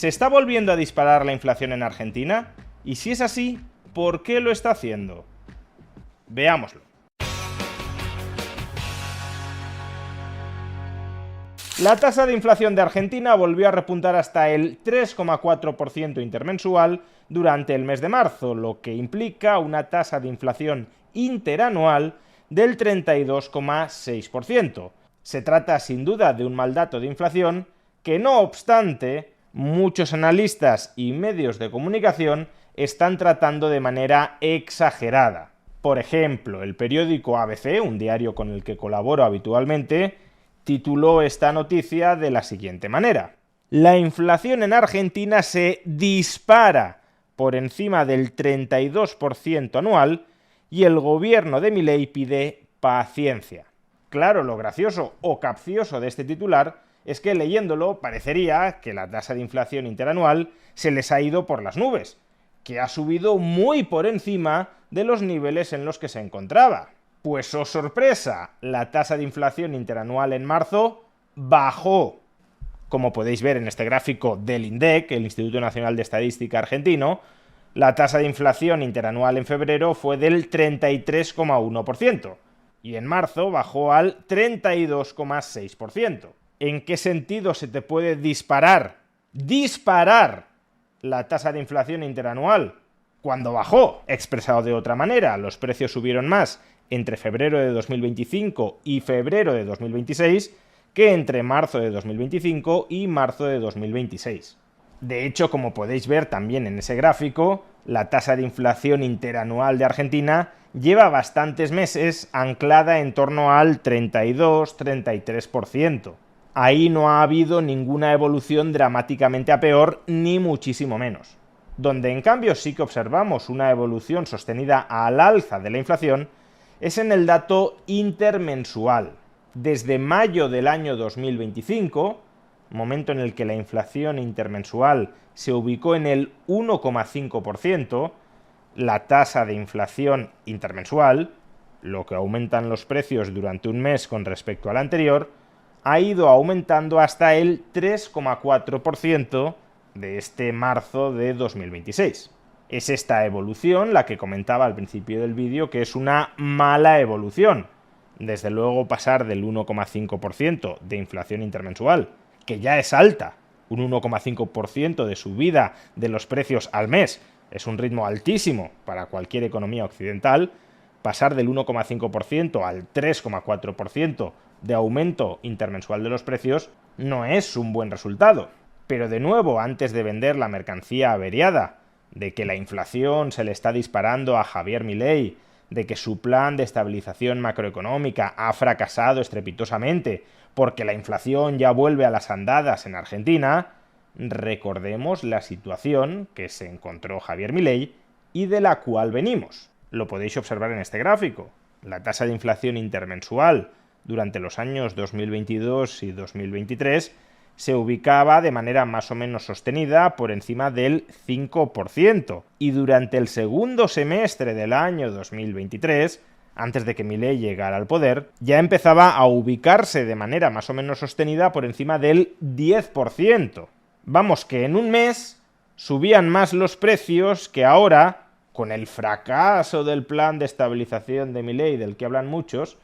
¿Se está volviendo a disparar la inflación en Argentina? Y si es así, ¿por qué lo está haciendo? Veámoslo. La tasa de inflación de Argentina volvió a repuntar hasta el 3,4% intermensual durante el mes de marzo, lo que implica una tasa de inflación interanual del 32,6%. Se trata sin duda de un mal dato de inflación que, no obstante, muchos analistas y medios de comunicación están tratando de manera exagerada. Por ejemplo, el periódico ABC, un diario con el que colaboro habitualmente, tituló esta noticia de la siguiente manera: la inflación en Argentina se dispara por encima del 32% anual y el gobierno de Milei pide paciencia. Claro, lo gracioso o capcioso de este titular es que leyéndolo parecería que la tasa de inflación interanual se les ha ido por las nubes, que ha subido muy por encima de los niveles en los que se encontraba. Pues, oh sorpresa, la tasa de inflación interanual en marzo bajó. Como podéis ver en este gráfico del INDEC, el Instituto Nacional de Estadística argentino, la tasa de inflación interanual en febrero fue del 33,1% y en marzo bajó al 32,6%. ¿En qué sentido se te puede disparar la tasa de inflación interanual cuando bajó? Expresado de otra manera, los precios subieron más entre febrero de 2025 y febrero de 2026 que entre marzo de 2025 y marzo de 2026. De hecho, como podéis ver también en ese gráfico, la tasa de inflación interanual de Argentina lleva bastantes meses anclada en torno al 32-33%. Ahí no ha habido ninguna evolución dramáticamente a peor, ni muchísimo menos. Donde en cambio sí que observamos una evolución sostenida al alza de la inflación es en el dato intermensual. Desde mayo del año 2025, momento en el que la inflación intermensual se ubicó en el 1,5%, la tasa de inflación intermensual, lo que aumentan los precios durante un mes con respecto al anterior, ha ido aumentando hasta el 3,4% de este marzo de 2026. Es esta evolución la que comentaba al principio del vídeo, que es una mala evolución. Desde luego pasar del 1,5% de inflación intermensual, que ya es alta, un 1,5% de subida de los precios al mes, es un ritmo altísimo para cualquier economía occidental. Pasar del 1,5% al 3,4% de aumento intermensual de los precios no es un buen resultado. Pero de nuevo, antes de vender la mercancía averiada de que la inflación se le está disparando a Javier Milei, de que su plan de estabilización macroeconómica ha fracasado estrepitosamente porque la inflación ya vuelve a las andadas en Argentina, recordemos la situación que se encontró Javier Milei y de la cual venimos. Lo podéis observar en este gráfico. La tasa de inflación intermensual durante los años 2022 y 2023 se ubicaba de manera más o menos sostenida por encima del 5%, y durante el segundo semestre del año 2023, antes de que Milei llegara al poder, ya empezaba a ubicarse de manera más o menos sostenida por encima del 10%. Vamos, que en un mes subían más los precios que ahora, con el fracaso del plan de estabilización de Milei del que hablan muchos,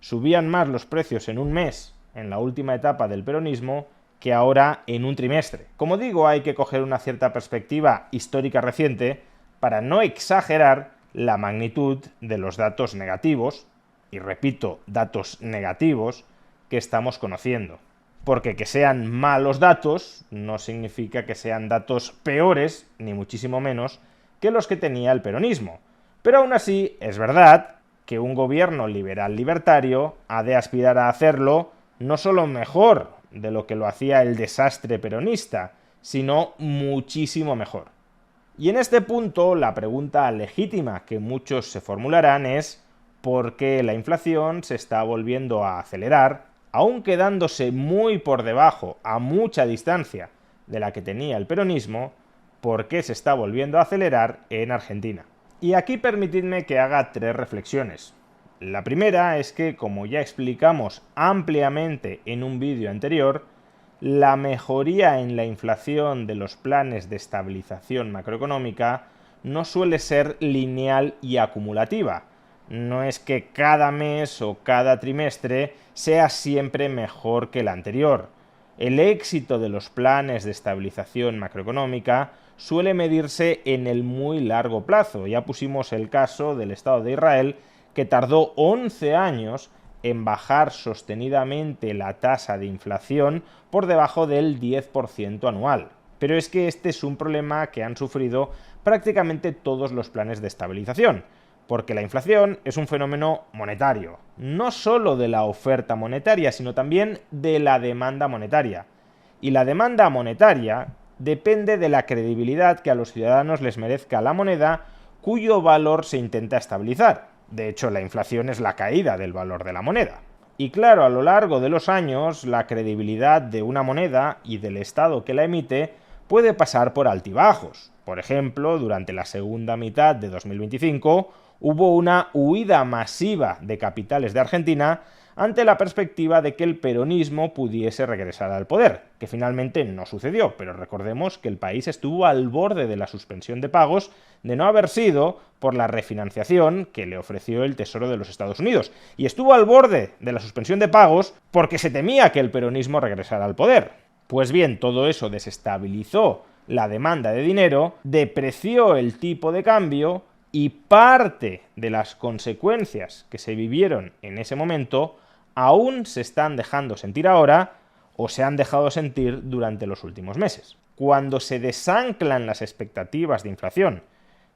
subían más los precios en un mes, en la última etapa del peronismo, que ahora en un trimestre. Como digo, hay que coger una cierta perspectiva histórica reciente para no exagerar la magnitud de los datos negativos, y repito, datos negativos, que estamos conociendo. Porque que sean malos datos no significa que sean datos peores, ni muchísimo menos, que los que tenía el peronismo. Pero aún así, es verdad que un gobierno liberal libertario ha de aspirar a hacerlo no solo mejor de lo que lo hacía el desastre peronista, sino muchísimo mejor. Y en este punto, la pregunta legítima que muchos se formularán es ¿por qué la inflación se está volviendo a acelerar, aún quedándose muy por debajo, a mucha distancia de la que tenía el peronismo? ¿Por qué se está volviendo a acelerar en Argentina? Y aquí permitidme que haga 3 reflexiones. La primera es que, como ya explicamos ampliamente en un vídeo anterior, la mejoría en la inflación de los planes de estabilización macroeconómica no suele ser lineal y acumulativa. No es que cada mes o cada trimestre sea siempre mejor que el anterior. El éxito de los planes de estabilización macroeconómica suele medirse en el muy largo plazo. Ya pusimos el caso del Estado de Israel, que tardó 11 años en bajar sostenidamente la tasa de inflación por debajo del 10% anual. Pero es que este es un problema que han sufrido prácticamente todos los planes de estabilización, porque la inflación es un fenómeno monetario, no solo de la oferta monetaria, sino también de la demanda monetaria. Y la demanda monetaria depende de la credibilidad que a los ciudadanos les merezca la moneda cuyo valor se intenta estabilizar. De hecho, la inflación es la caída del valor de la moneda. Y claro, a lo largo de los años, la credibilidad de una moneda y del Estado que la emite puede pasar por altibajos. Por ejemplo, durante la segunda mitad de 2025 hubo una huida masiva de capitales de Argentina ante la perspectiva de que el peronismo pudiese regresar al poder, que finalmente no sucedió, pero recordemos que el país estuvo al borde de la suspensión de pagos de no haber sido por la refinanciación que le ofreció el Tesoro de los Estados Unidos, y estuvo al borde de la suspensión de pagos porque se temía que el peronismo regresara al poder. Pues bien, todo eso desestabilizó la demanda de dinero, depreció el tipo de cambio y parte de las consecuencias que se vivieron en ese momento aún se están dejando sentir ahora o se han dejado sentir durante los últimos meses. Cuando se desanclan las expectativas de inflación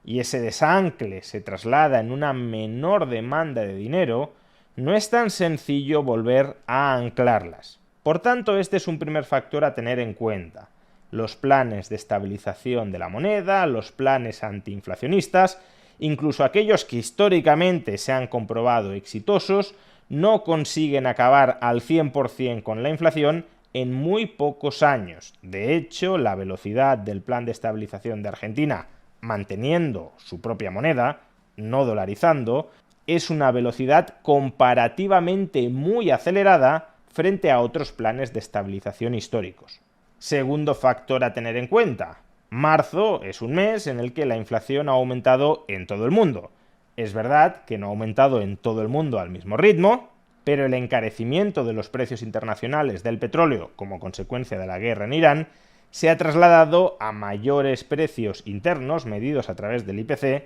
y ese desancle se traslada en una menor demanda de dinero, no es tan sencillo volver a anclarlas. Por tanto, este es un primer factor a tener en cuenta. Los planes de estabilización de la moneda, los planes antiinflacionistas, incluso aquellos que históricamente se han comprobado exitosos, no consiguen acabar al 100% con la inflación en muy pocos años. De hecho, la velocidad del plan de estabilización de Argentina, manteniendo su propia moneda, no dolarizando, es una velocidad comparativamente muy acelerada frente a otros planes de estabilización históricos. Segundo factor a tener en cuenta. Marzo es un mes en el que la inflación ha aumentado en todo el mundo. Es verdad que no ha aumentado en todo el mundo al mismo ritmo, pero el encarecimiento de los precios internacionales del petróleo como consecuencia de la guerra en Irán se ha trasladado a mayores precios internos medidos a través del IPC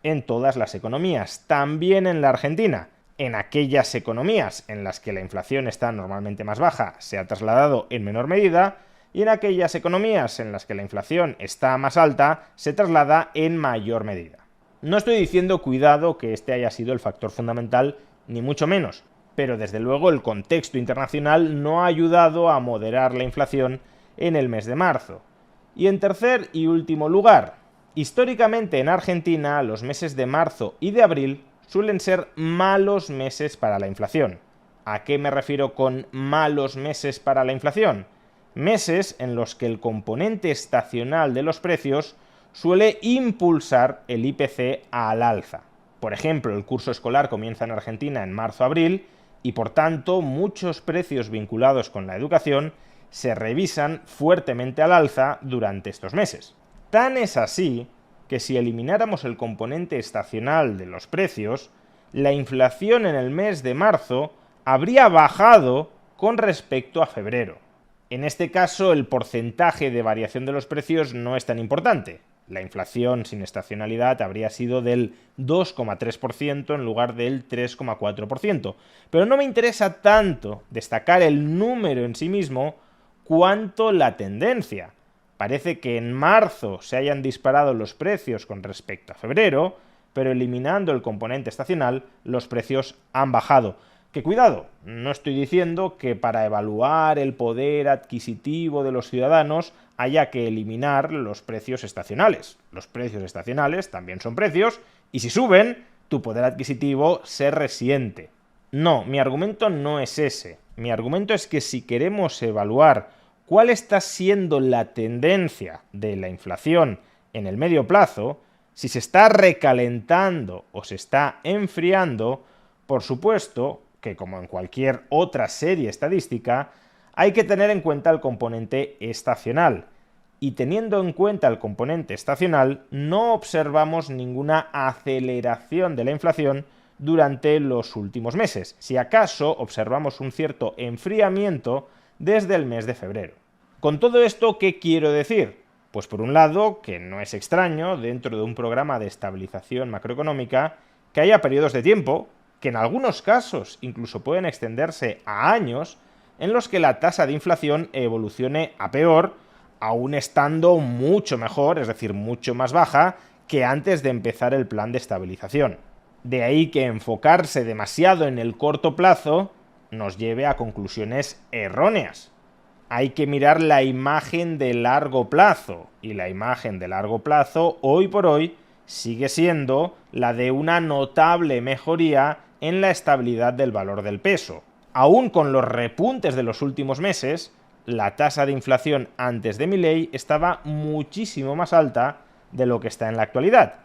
en todas las economías, también en la Argentina. En aquellas economías en las que la inflación está normalmente más baja se ha trasladado en menor medida, y en aquellas economías en las que la inflación está más alta se traslada en mayor medida. No estoy diciendo, cuidado, que este haya sido el factor fundamental, ni mucho menos, pero desde luego el contexto internacional no ha ayudado a moderar la inflación en el mes de marzo. Y en tercer y último lugar, históricamente en Argentina los meses de marzo y de abril suelen ser malos meses para la inflación. ¿A qué me refiero con malos meses para la inflación? Meses en los que el componente estacional de los precios suele impulsar el IPC al alza. Por ejemplo, el curso escolar comienza en Argentina en marzo-abril y por tanto muchos precios vinculados con la educación se revisan fuertemente al alza durante estos meses. Tan es así que si elimináramos el componente estacional de los precios, la inflación en el mes de marzo habría bajado con respecto a febrero. En este caso, el porcentaje de variación de los precios no es tan importante. La inflación sin estacionalidad habría sido del 2,3% en lugar del 3,4%. Pero no me interesa tanto destacar el número en sí mismo cuanto la tendencia. Parece que en marzo se hayan disparado los precios con respecto a febrero, pero eliminando el componente estacional, los precios han bajado. Que cuidado, no estoy diciendo que para evaluar el poder adquisitivo de los ciudadanos haya que eliminar los precios estacionales. Los precios estacionales también son precios y si suben, tu poder adquisitivo se resiente. No, mi argumento no es ese. Mi argumento es que si queremos evaluar cuál está siendo la tendencia de la inflación en el medio plazo, si se está recalentando o se está enfriando, por supuesto que como en cualquier otra serie estadística, hay que tener en cuenta el componente estacional. Y teniendo en cuenta el componente estacional, no observamos ninguna aceleración de la inflación durante los últimos meses. Si acaso, observamos un cierto enfriamiento desde el mes de febrero. Con todo esto, ¿qué quiero decir? Pues por un lado, que no es extraño, dentro de un programa de estabilización macroeconómica, que haya periodos de tiempo, que en algunos casos incluso pueden extenderse a años, en los que la tasa de inflación evolucione a peor, aún estando mucho mejor, es decir, mucho más baja, que antes de empezar el plan de estabilización. De ahí que enfocarse demasiado en el corto plazo nos lleve a conclusiones erróneas. Hay que mirar la imagen de largo plazo, y la imagen de largo plazo, hoy por hoy, sigue siendo la de una notable mejoría en la estabilidad del valor del peso. Aún con los repuntes de los últimos meses, la tasa de inflación antes de Milei estaba muchísimo más alta de lo que está en la actualidad.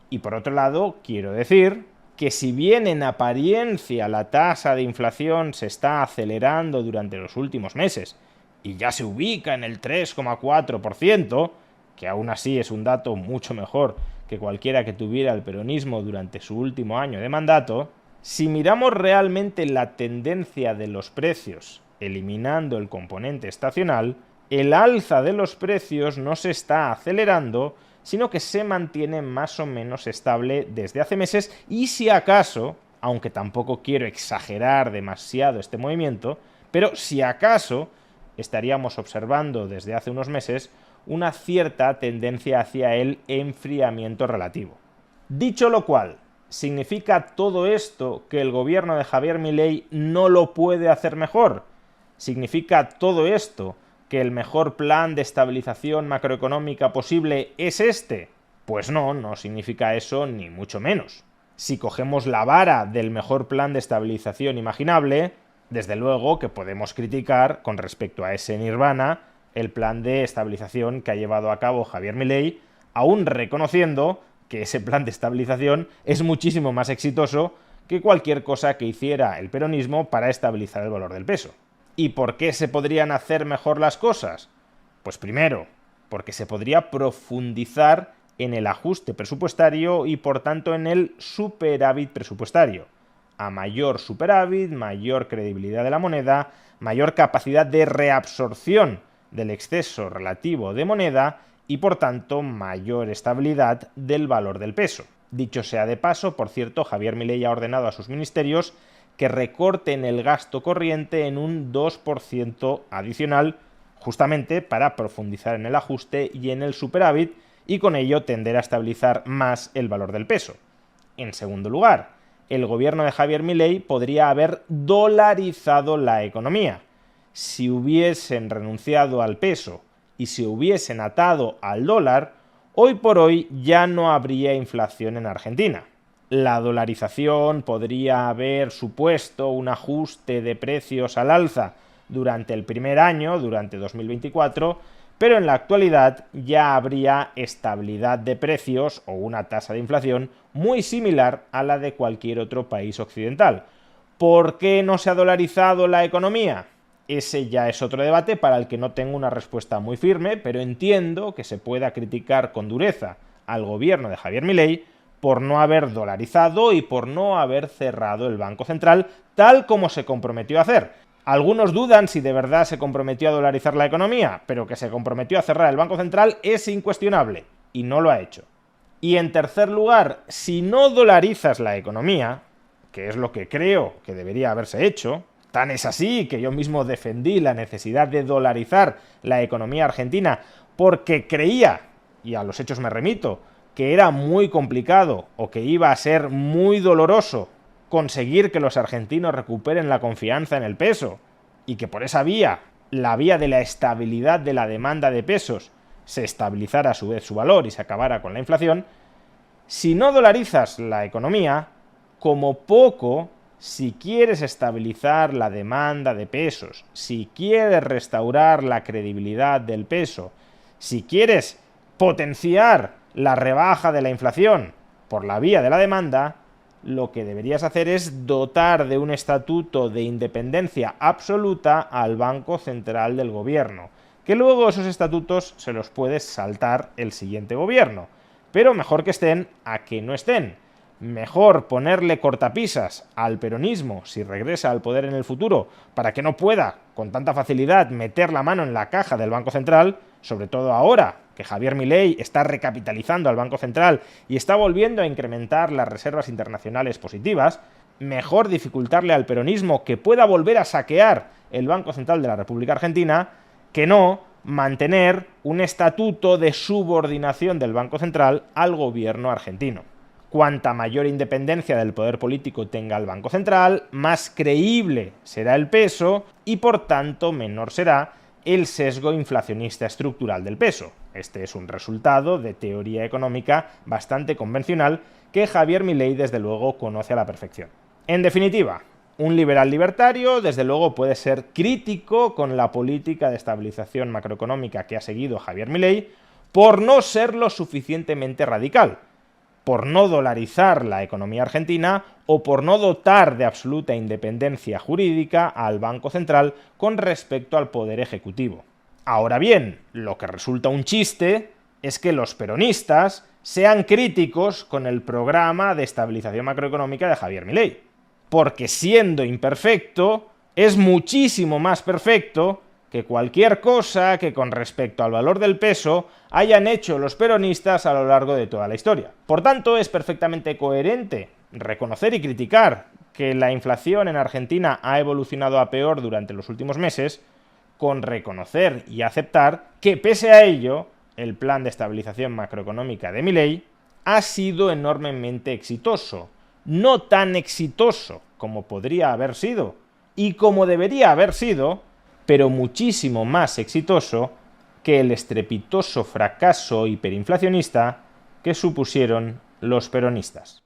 Y por otro lado, quiero decir que si bien en apariencia la tasa de inflación se está acelerando durante los últimos meses y ya se ubica en el 3,4%, que aún así es un dato mucho mejor que cualquiera que tuviera el peronismo durante su último año de mandato, si miramos realmente la tendencia de los precios, eliminando el componente estacional, el alza de los precios no se está acelerando, sino que se mantiene más o menos estable desde hace meses y si acaso, aunque tampoco quiero exagerar demasiado este movimiento, pero si acaso estaríamos observando desde hace unos meses una cierta tendencia hacia el enfriamiento relativo. Dicho lo cual, ¿significa todo esto que el gobierno de Javier Milei no lo puede hacer mejor? ¿Significa todo esto que el mejor plan de estabilización macroeconómica posible es este? Pues no, no significa eso ni mucho menos. Si cogemos la vara del mejor plan de estabilización imaginable, desde luego que podemos criticar con respecto a ese nirvana el plan de estabilización que ha llevado a cabo Javier Milei, aún reconociendo que ese plan de estabilización es muchísimo más exitoso que cualquier cosa que hiciera el peronismo para estabilizar el valor del peso. ¿Y por qué se podrían hacer mejor las cosas? Pues primero, porque se podría profundizar en el ajuste presupuestario y por tanto en el superávit presupuestario. A mayor superávit, mayor credibilidad de la moneda, mayor capacidad de reabsorción del exceso relativo de moneda y por tanto mayor estabilidad del valor del peso. Dicho sea de paso, por cierto, Javier Milei ha ordenado a sus ministerios que recorten el gasto corriente en un 2% adicional, justamente para profundizar en el ajuste y en el superávit y con ello tender a estabilizar más el valor del peso. En segundo lugar, el gobierno de Javier Milei podría haber dolarizado la economía. Si hubiesen renunciado al peso y se hubiesen atado al dólar, hoy por hoy ya no habría inflación en Argentina. La dolarización podría haber supuesto un ajuste de precios al alza durante el primer año, durante 2024, pero en la actualidad ya habría estabilidad de precios o una tasa de inflación muy similar a la de cualquier otro país occidental. ¿Por qué no se ha dolarizado la economía? Ese ya es otro debate para el que no tengo una respuesta muy firme, pero entiendo que se pueda criticar con dureza al gobierno de Javier Milei por no haber dolarizado y por no haber cerrado el Banco Central tal como se comprometió a hacer. Algunos dudan si de verdad se comprometió a dolarizar la economía, pero que se comprometió a cerrar el Banco Central es incuestionable, y no lo ha hecho. Y en tercer lugar, si no dolarizas la economía, que es lo que creo que debería haberse hecho, tan es así que yo mismo defendí la necesidad de dolarizar la economía argentina porque creía, y a los hechos me remito, que era muy complicado o que iba a ser muy doloroso conseguir que los argentinos recuperen la confianza en el peso y que por esa vía, la vía de la estabilidad de la demanda de pesos, se estabilizara a su vez su valor y se acabara con la inflación. Si no dolarizas la economía, como poco, si quieres estabilizar la demanda de pesos, si quieres restaurar la credibilidad del peso, si quieres potenciar la rebaja de la inflación por la vía de la demanda, lo que deberías hacer es dotar de un estatuto de independencia absoluta al Banco Central del Gobierno, que luego esos estatutos se los puedes saltar el siguiente gobierno. Pero mejor que estén a que no estén. Mejor ponerle cortapisas al peronismo si regresa al poder en el futuro para que no pueda con tanta facilidad meter la mano en la caja del Banco Central, sobre todo ahora que Javier Milei está recapitalizando al Banco Central y está volviendo a incrementar las reservas internacionales positivas. Mejor dificultarle al peronismo que pueda volver a saquear el Banco Central de la República Argentina que no mantener un estatuto de subordinación del Banco Central al gobierno argentino. Cuanta mayor independencia del poder político tenga el Banco Central, más creíble será el peso y por tanto menor será el sesgo inflacionista estructural del peso. Este es un resultado de teoría económica bastante convencional que Javier Milei desde luego conoce a la perfección. En definitiva, un liberal libertario desde luego puede ser crítico con la política de estabilización macroeconómica que ha seguido Javier Milei por no ser lo suficientemente radical, por no dolarizar la economía argentina o por no dotar de absoluta independencia jurídica al Banco Central con respecto al Poder Ejecutivo. Ahora bien, lo que resulta un chiste es que los peronistas sean críticos con el programa de estabilización macroeconómica de Javier Milei, porque siendo imperfecto, es muchísimo más perfecto que cualquier cosa que con respecto al valor del peso hayan hecho los peronistas a lo largo de toda la historia. Por tanto, es perfectamente coherente reconocer y criticar que la inflación en Argentina ha evolucionado a peor durante los últimos meses, con reconocer y aceptar que pese a ello, el plan de estabilización macroeconómica de Milei ha sido enormemente exitoso. No tan exitoso como podría haber sido y como debería haber sido, pero muchísimo más exitoso que el estrepitoso fracaso hiperinflacionista que supusieron los peronistas.